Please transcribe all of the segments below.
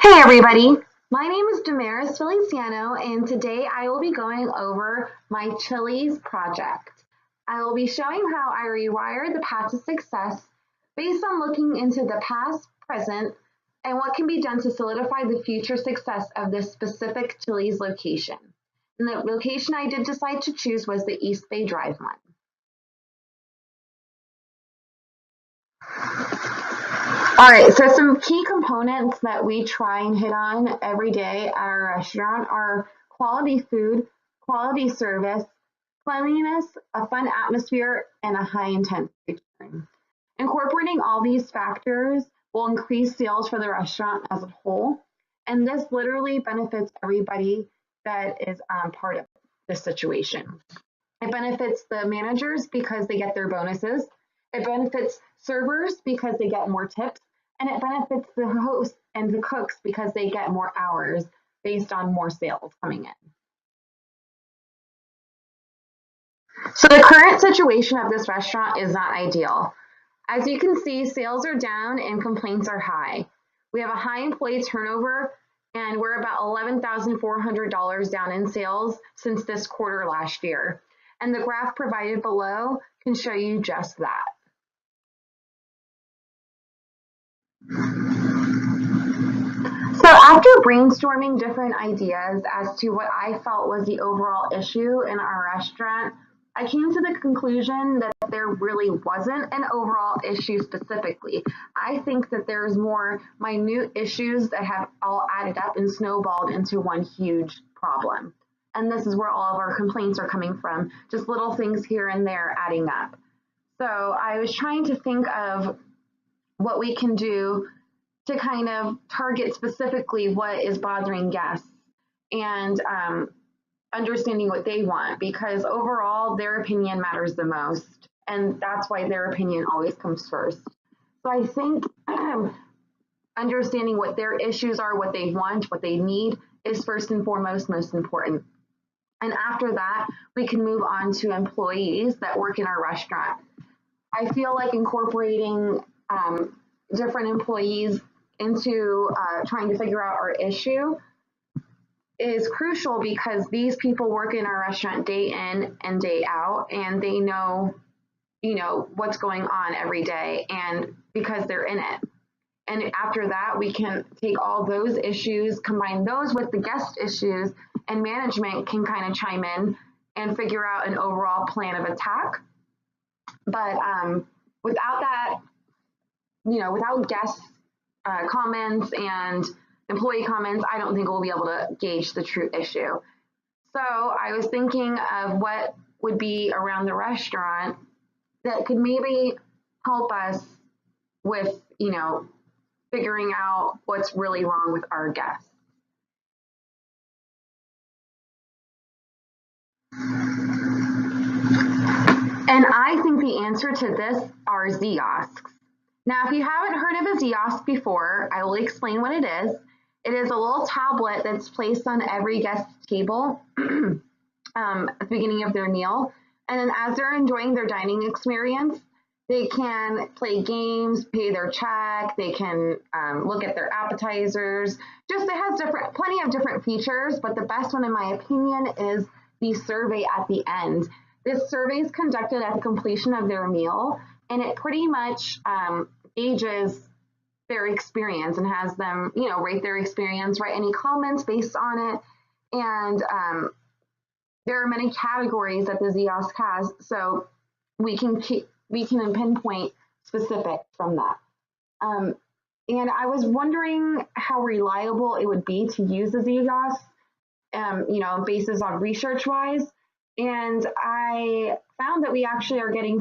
Hey everybody, my name is Damaris Feliciano and today I will be going over my Chili's project. I will be showing how I rewired the path to success based on looking into the past, present, and what can be done to solidify the future success of this specific Chili's location. And the location I did decide to choose was the East Bay Drive one. All right, so some key components that we try and hit on every day at our restaurant are quality food, quality service, cleanliness, a fun atmosphere, and a high intent return. Incorporating all these factors will increase sales for the restaurant as a whole, and this literally benefits everybody that is part of this situation. It benefits the managers because they get their bonuses. It benefits servers because they get more tips. And it benefits the hosts and the cooks because they get more hours based on more sales coming in. So the current situation of this restaurant is not ideal. As you can see, sales are down and complaints are high. We have a high employee turnover and we're about $11,400 down in sales since this quarter last year. And the graph provided below can show you just that. So after brainstorming different ideas as to what I felt was the overall issue in our restaurant, I came to the conclusion that there really wasn't an overall issue specifically. I think that there's more minute issues that have all added up and snowballed into one huge problem. And this is where all of our complaints are coming from, just little things here and there adding up. So I was trying to think of what we can do to kind of target specifically what is bothering guests and understanding what they want, because overall their opinion matters the most, and that's why their opinion always comes first. So I think understanding what their issues are, what they want, what they need is first and foremost most important. And after that, we can move on to employees that work in our restaurant. I feel like incorporating different employees into trying to figure out our issue is crucial because these people work in our restaurant day in and day out, and they know, what's going on every day, and because they're in it. And after that, we can take all those issues, combine those with the guest issues, and management can kind of chime in and figure out an overall plan of attack. But without that, without guests comments and employee comments, I don't think we'll be able to gauge the true issue. So I was thinking of what would be around the restaurant that could maybe help us with, figuring out what's really wrong with our guests. And I think the answer to this are kiosks. Now, if you haven't heard of a kiosk before, I will explain what it is. It is a little tablet that's placed on every guest's table at the beginning of their meal. And then as they're enjoying their dining experience, they can play games, pay their check, they can look at their appetizers. Just it has plenty of different features, but the best one in my opinion is the survey at the end. This survey is conducted at the completion of their meal, and it pretty much gauges their experience and has them, rate their experience, write any comments based on it. And there are many categories that the kiosk has, so we can pinpoint specifics from that. And I was wondering how reliable it would be to use the kiosk, basis on research-wise. And I found that we actually are getting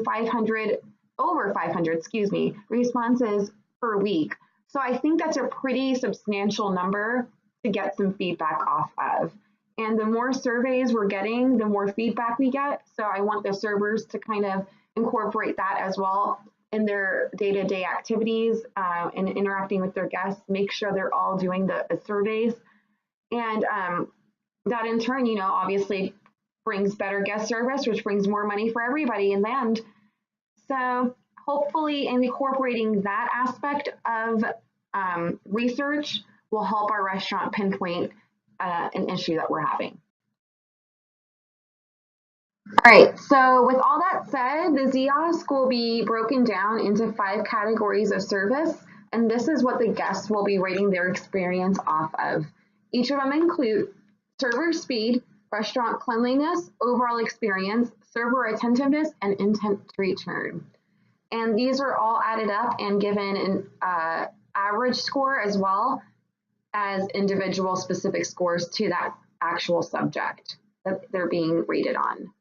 over 500, responses per week. So I think that's a pretty substantial number to get some feedback off of. And the more surveys we're getting, the more feedback we get. So I want the servers to kind of incorporate that as well in their day-to-day activities and interacting with their guests, make sure they're all doing the surveys. And that in turn, obviously brings better guest service, which brings more money for everybody in the end. So hopefully incorporating that aspect of research will help our restaurant pinpoint an issue that we're having. All right, so with all that said, the ZOSC will be broken down into 5 categories of service, and this is what the guests will be rating their experience off of. Each of them include server speed, restaurant cleanliness, overall experience, server attentiveness, and intent to return. And these are all added up and given an average score as well as individual specific scores to that actual subject that they're being rated on.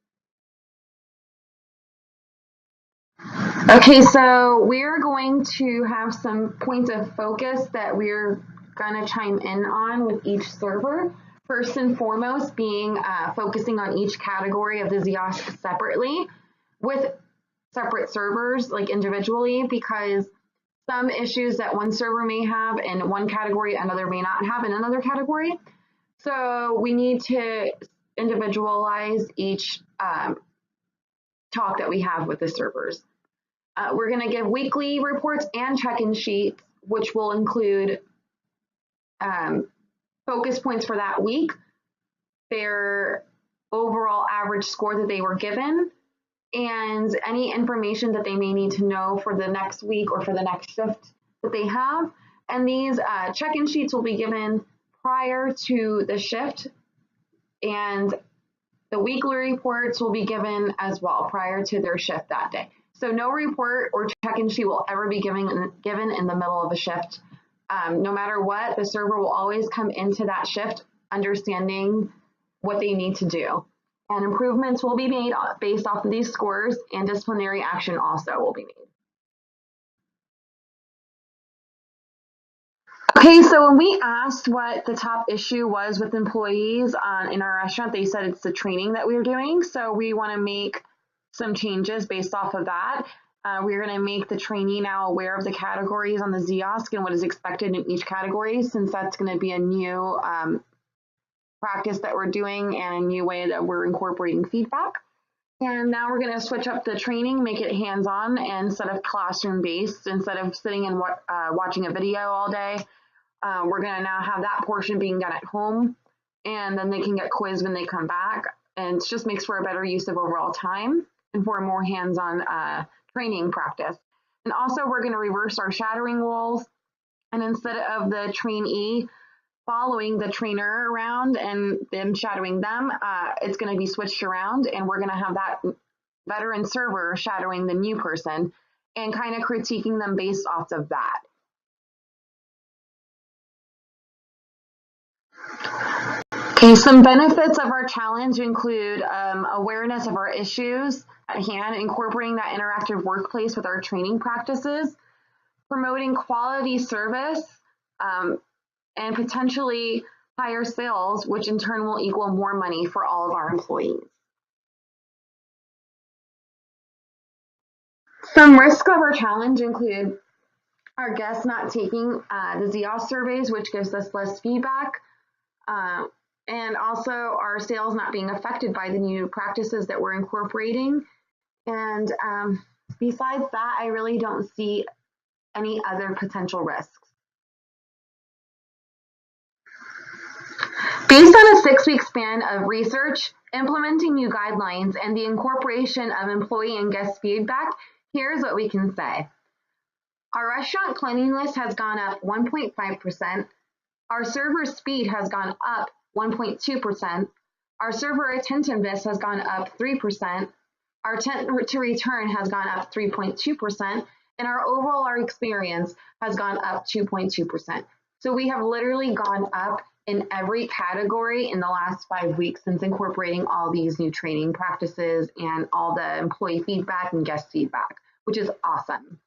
Okay, so we're going to have some points of focus that we're going to chime in on with each server. First and foremost being focusing on each category of the ZOSC separately with separate servers, like individually, because some issues that one server may have in one category, another may not have in another category. So we need to individualize each talk that we have with the servers. We're going to give weekly reports and check-in sheets, which will include focus points for that week, their overall average score that they were given, and any information that they may need to know for the next week or for the next shift that they have. And these check-in sheets will be given prior to the shift, and the weekly reports will be given as well prior to their shift that day. So no report or check-in sheet will ever be given in the middle of a shift. No matter what, the server will always come into that shift understanding what they need to do. And improvements will be made based off of these scores, and disciplinary action also will be made. Okay, so when we asked what the top issue was with employees in our restaurant, they said it's the training that we were doing. So we want to make some changes based off of that. We're going to make the trainee now aware of the categories on the ZOSC and what is expected in each category, since that's going to be a new practice that we're doing and a new way that we're incorporating feedback. And now we're going to switch up the training, make it hands-on instead of classroom-based. Instead of sitting and watching a video all day, we're going to now have that portion being done at home, and then they can get quizzed when they come back. And it just makes for a better use of overall time and for a more hands-on training practice. And also we're going to reverse our shadowing roles, and instead of the trainee following the trainer around and then shadowing them, it's going to be switched around, and we're going to have that veteran server shadowing the new person and kind of critiquing them based off of that. Okay, some benefits of our challenge include awareness of our issues at hand, incorporating that interactive workplace with our training practices, promoting quality service, and potentially higher sales, which in turn will equal more money for all of our employees. Some risks of our challenge include our guests not taking the ZOSC surveys, which gives us less feedback, and also our sales not being affected by the new practices that we're incorporating. And besides that, I really don't see any other potential risks. Based on a 6-week span of research, implementing new guidelines, and the incorporation of employee and guest feedback, here's what we can say. Our restaurant cleanliness has gone up 1.5%. Our server speed has gone up 1.2%. Our server attentiveness has gone up 3%. Our intent to return has gone up 3.2%. And our overall experience has gone up 2.2%. So we have literally gone up in every category in the last 5 weeks since incorporating all these new training practices and all the employee feedback and guest feedback, which is awesome.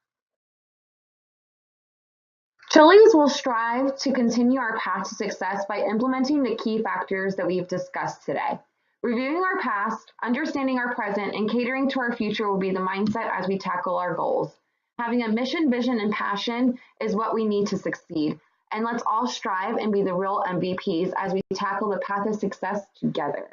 Chili's will strive to continue our path to success by implementing the key factors that we've discussed today. Reviewing our past, understanding our present, and catering to our future will be the mindset as we tackle our goals. Having a mission, vision, and passion is what we need to succeed. And let's all strive and be the real MVPs as we tackle the path of success together.